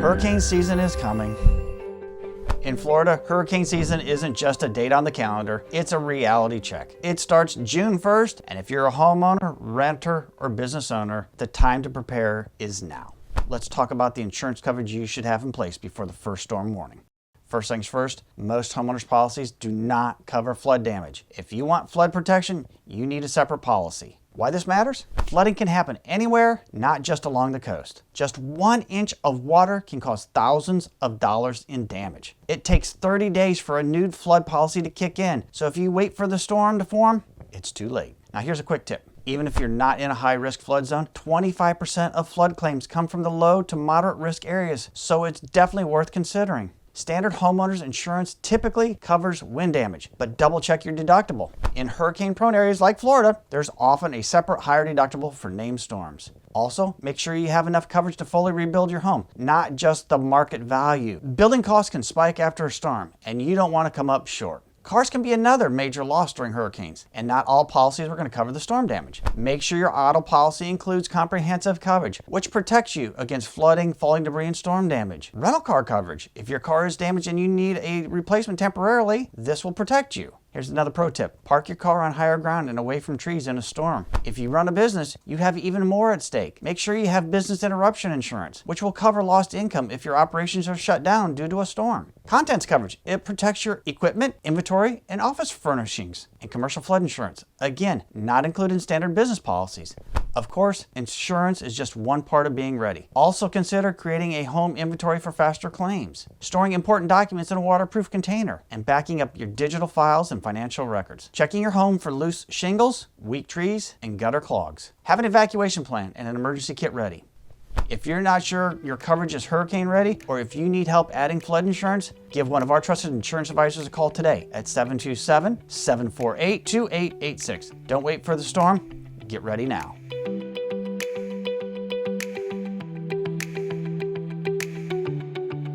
Hurricane season is coming. In Florida, hurricane season isn't just a date on the calendar, it's a reality check. It starts June 1st, and if you're a homeowner, renter, or business owner, the time to prepare is now. Let's talk about the insurance coverage you should have in place before the first storm warning. First things first, most homeowners policies do not cover flood damage. If you want flood protection, you need a separate policy. Why this matters? Flooding can happen anywhere, not just along the coast. Just 1 inch of water can cause thousands of dollars in damage. It takes 30 days for a new flood policy to kick in, so if you wait for the storm to form, it's too late. Now here's a quick tip. Even if you're not in a high-risk flood zone, 25% of flood claims come from the low to moderate risk areas, so it's definitely worth considering. Standard homeowners insurance typically covers wind damage, but double check your deductible. In hurricane-prone areas like Florida, there's often a separate higher deductible for named storms. Also, make sure you have enough coverage to fully rebuild your home, not just the market value. Building costs can spike after a storm, and you don't want to come up short. Cars can be another major loss during hurricanes, and not all policies are going to cover the storm damage. Make sure your auto policy includes comprehensive coverage, which protects you against flooding, falling debris, and storm damage. Rental car coverage. If your car is damaged and you need a replacement temporarily, this will protect you. Here's another pro tip. Park your car on higher ground and away from trees in a storm. If you run a business, you have even more at stake. Make sure you have business interruption insurance, which will cover lost income if your operations are shut down due to a storm. Contents coverage. It protects your equipment, inventory, and office furnishings. And commercial flood insurance. Again, not included in standard business policies. Of course, insurance is just one part of being ready. Also consider creating a home inventory for faster claims, storing important documents in a waterproof container, and backing up your digital files and financial records. Checking your home for loose shingles, weak trees, and gutter clogs. Have an evacuation plan and an emergency kit ready. If you're not sure your coverage is hurricane ready, or if you need help adding flood insurance, give one of our trusted insurance advisors a call today at 727-748-2886. Don't wait for the storm. Get ready now.